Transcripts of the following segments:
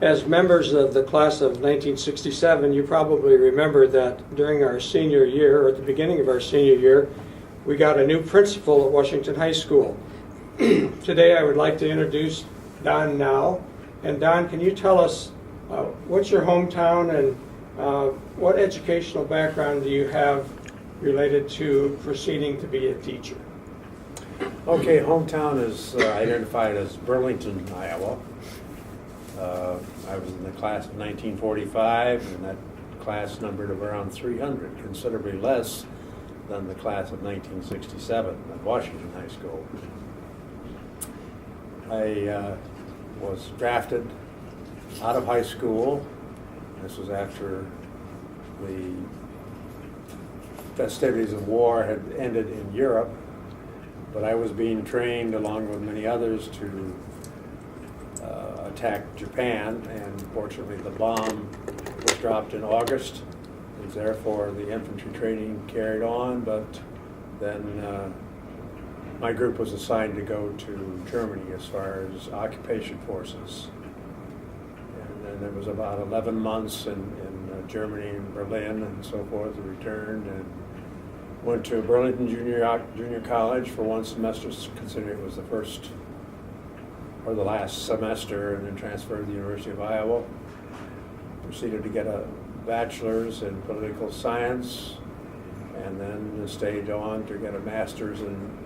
As members of the class of 1967, you probably remember that during our senior year, or at the beginning of our senior year, we got a new principal at Washington High School. Today I would like to introduce Don Nau. And Don, can you tell us what's your hometown and what educational background do you have related to proceeding to be a teacher? Okay, hometown is identified as Burlington, Iowa. I was in the class of 1945, and that class numbered around 300, considerably less than the class of 1967 at Washington High School. I was drafted out of high school. This was after the festivities of war had ended in Europe, but I was being trained along with many others to attack Japan, and fortunately the bomb was dropped in August. And therefore the infantry training carried on, but then my group was assigned to go to Germany as far as occupation forces. And then there was about 11 months in Germany and Berlin and so forth. I returned and went to Burlington Junior College for one semester, considering it was the first or the last semester, and then transferred to the University of Iowa. Proceeded to get a bachelor's in political science, and then stayed on to get a master's in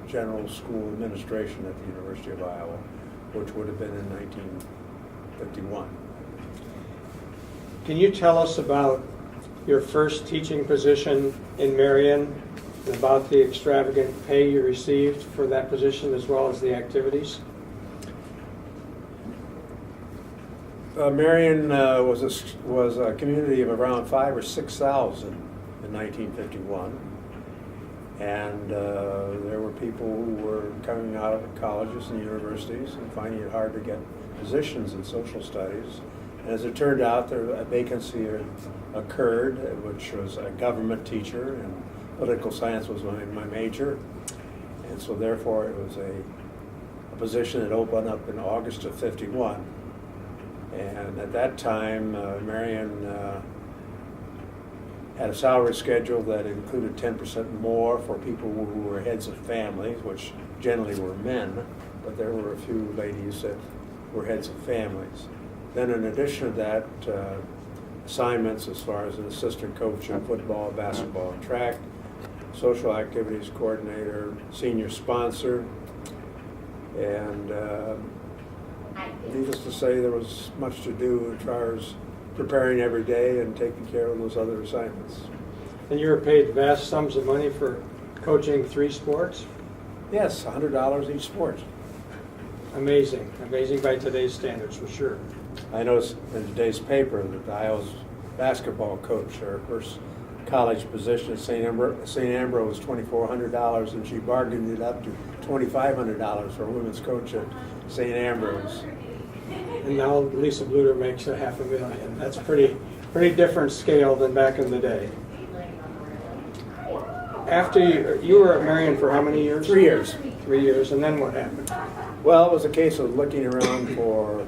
general school administration at the University of Iowa, which would have been in 1951. Can you tell us about your first teaching position in Marion and about the extravagant pay you received for that position as well as the activities? Marion was a community of around 5,000 or 6,000 in 1951, and there were people who were coming out of colleges and universities and finding it hard to get positions in social studies. And as it turned out, a vacancy occurred, which was a government teacher, and political science was my major, and so therefore it was a position that opened up in August of '51. And at that time, Marion had a salary schedule that included 10% more for people who were heads of families, which generally were men, but there were a few ladies that were heads of families. Then in addition to that, assignments as far as an assistant coach in football, basketball, and track, social activities coordinator, senior sponsor, and needless to say, there was much to do as far as preparing every day and taking care of those other assignments. And you were paid vast sums of money for coaching 3 sports? Yes, $100 each sport. Amazing. Amazing by today's standards, for sure. I noticed in today's paper that Iowa's basketball coach, her first college position at St. Ambrose was $2,400, and she bargained it up to $2,500 for a women's coach at St. Ambrose. And now Lisa Bluter makes $500,000. That's pretty different scale than back in the day. After you were at Marion for how many years? 3 years. 3 years, and then what happened? Well, it was a case of looking around for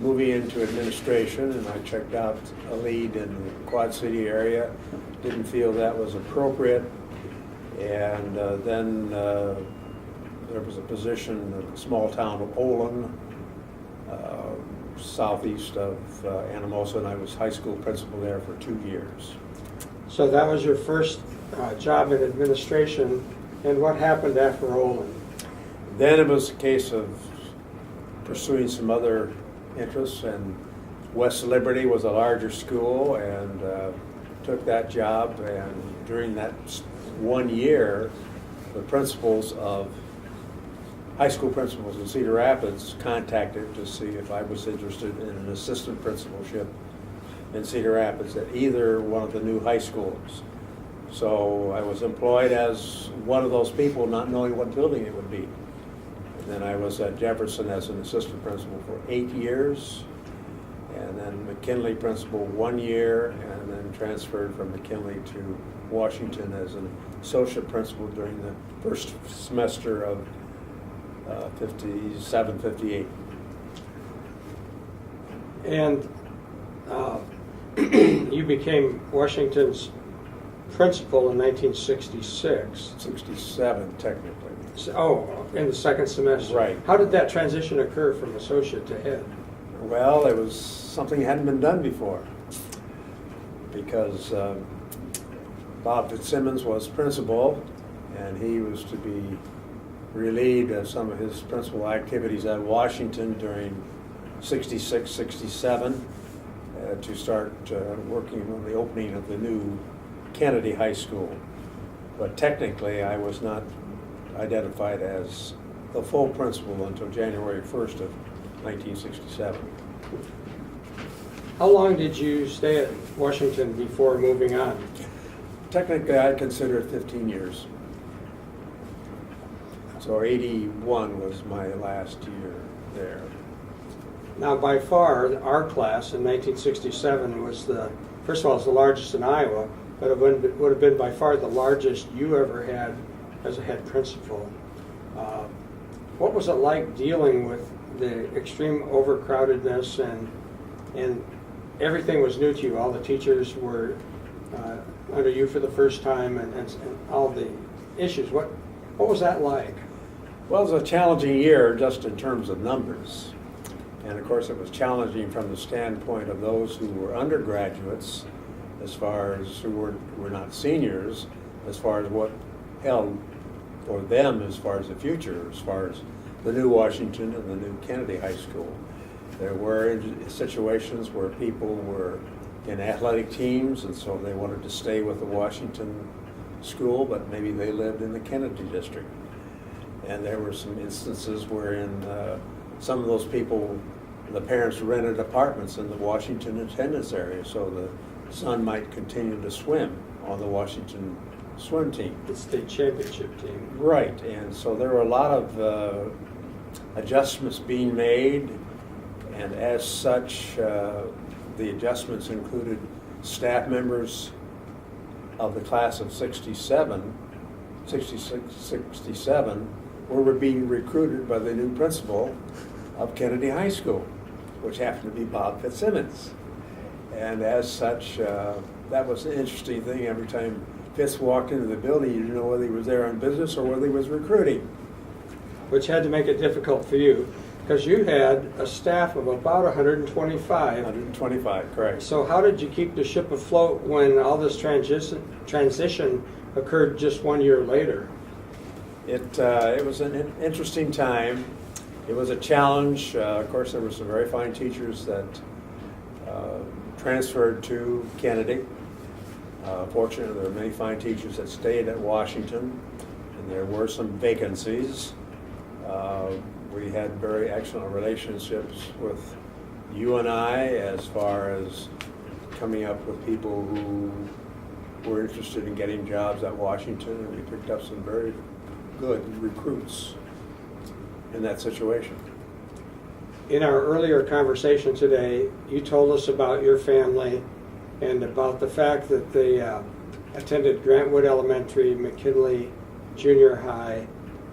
moving into administration, and I checked out a lead in the Quad City area. Didn't feel that was appropriate, and then there was a position in the small town of Olin, southeast of Anamosa, and I was high school principal there for 2 years. So that was your first job in administration, and what happened after Olin? Then it was a case of pursuing some other interests, and West Liberty was a larger school, and took that job, and during that 1 year, the principals of high school principals in Cedar Rapids contacted to see if I was interested in an assistant principalship in Cedar Rapids at either one of the new high schools. So I was employed as one of those people, not knowing what building it would be. And then I was at Jefferson as an assistant principal for 8 years, and then McKinley principal 1 year, and then transferred from McKinley to Washington as an associate principal during the first semester of 57, 58. And you became Washington's principal in 1966. 67, technically. Oh, in the second semester. Right. How did that transition occur from associate to head? Well, it was something that hadn't been done before, because Bob Fitzsimmons was principal, and he was to be relieved of some of his principal activities at Washington during 66, 67, to start working on the opening of the new Kennedy High School. But technically, I was not identified as the full principal until January 1st of 1967. How long did you stay at Washington before moving on? Technically, I'd consider it 15 years. So 81 was my last year there. Now, by far, our class in 1967 was first of all, it's the largest in Iowa, but it would have been by far the largest you ever had as a head principal. What was it like dealing with the extreme overcrowdedness and everything was new to you? All the teachers were under you for the first time, and all the issues. What was that like? Well, it was a challenging year just in terms of numbers. And of course, it was challenging from the standpoint of those who were undergraduates, as far as who were not seniors, as far as what held for them as far as the future, as far as the new Washington and the new Kennedy High School. There were situations where people were in athletic teams, and so they wanted to stay with the Washington school, but maybe they lived in the Kennedy district. And there were some instances wherein some of those people, the parents rented apartments in the Washington attendance area, so the son might continue to swim on the Washington swim team. The state championship team. Right, and so there were a lot of adjustments being made, and as such, the adjustments included staff members of the class of 67 were being recruited by the new principal of Kennedy High School, which happened to be Bob Fitzsimmons. And as such, that was an interesting thing. Every time Fitz walked into the building, you didn't know whether he was there on business or whether he was recruiting. Which had to make it difficult for you, because you had a staff of about 125. 125, correct. So how did you keep the ship afloat when all this transition occurred just 1 year later? It was an interesting time. It was a challenge. Of course, there were some very fine teachers that transferred to Kennedy. Fortunately, there were many fine teachers that stayed at Washington, and there were some vacancies. We had very excellent relationships with you and I as far as coming up with people who were interested in getting jobs at Washington, and we picked up some very good recruits in that situation. In our earlier conversation today, you told us about your family and about the fact that they attended Grantwood Elementary, McKinley Junior High,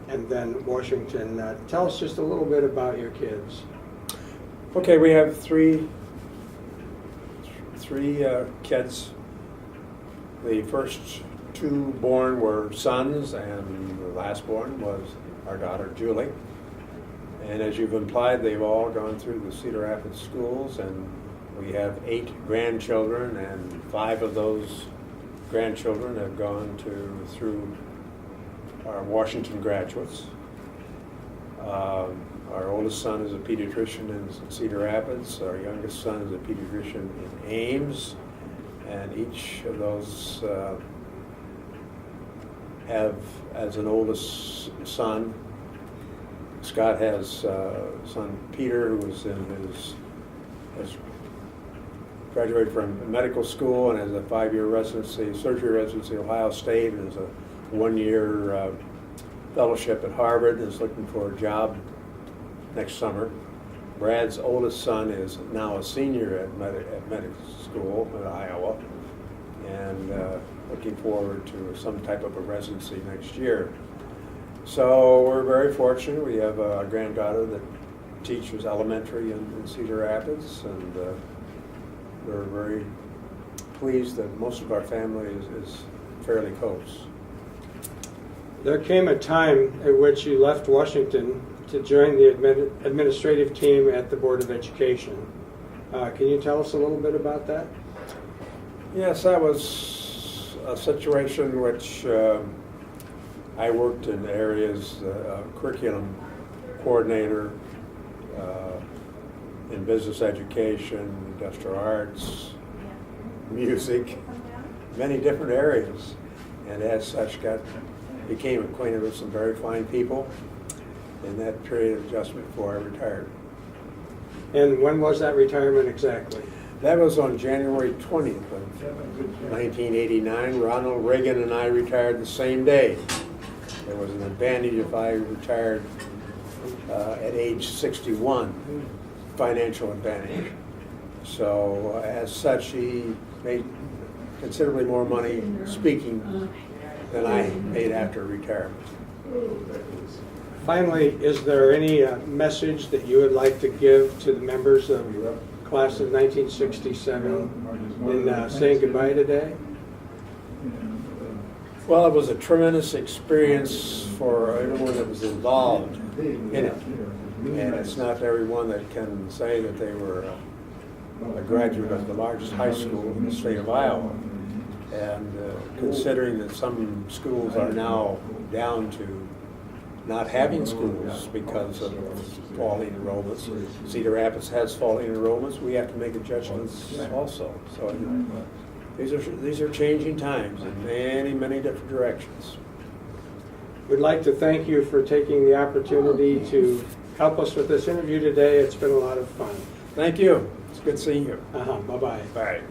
and then Washington. Tell us just a little bit about your kids. Okay, we have three kids. The first two born were sons, and the last born was our daughter Julie. And as you've implied, they've all gone through the Cedar Rapids schools, and we have 8 grandchildren, and 5 of those grandchildren have gone through our Washington graduates. Our oldest son is a pediatrician in Cedar Rapids. Our youngest son is a pediatrician in Ames, and each of those have, as an oldest son, Scott has son Peter, who is has graduated from medical school and has a 5-year residency, surgery residency at Ohio State, and is a 1-year fellowship at Harvard, and is looking for a job next summer. Brad's oldest son is now a senior at medical school in Iowa, and looking forward to some type of a residency next year. So we're very fortunate. We have a granddaughter that teachers elementary in Cedar Rapids, and we're very pleased that most of our family is fairly close. There came a time at which you left Washington to join the administrative team at the Board of Education. Can you tell us a little bit about that? Yes, that was a situation which I worked in areas, curriculum coordinator, in business education, industrial arts, music, many different areas, and as such became acquainted with some very fine people in that period of adjustment before I retired. And when was that retirement exactly? That was on January 20th of 1989. Ronald Reagan and I retired the same day. There was an advantage if I retired at age 61, financial advantage. So as such, he made considerably more money speaking than I made after retirement. Finally, is there any message that you would like to give to the members of the class of 1967 in saying goodbye today? Well, it was a tremendous experience for everyone that was involved in it. And it's not everyone that can say that they were a graduate of the largest high school in the state of Iowa. And considering that some schools are now down to not having schools because of falling enrollments, Cedar Rapids has falling enrollments, we have to make adjustments also. So these are changing times in many, many different directions. We'd like to thank you for taking the opportunity to help us with this interview today. It's been a lot of fun. Thank you. It's good seeing you. Bye-bye. Bye.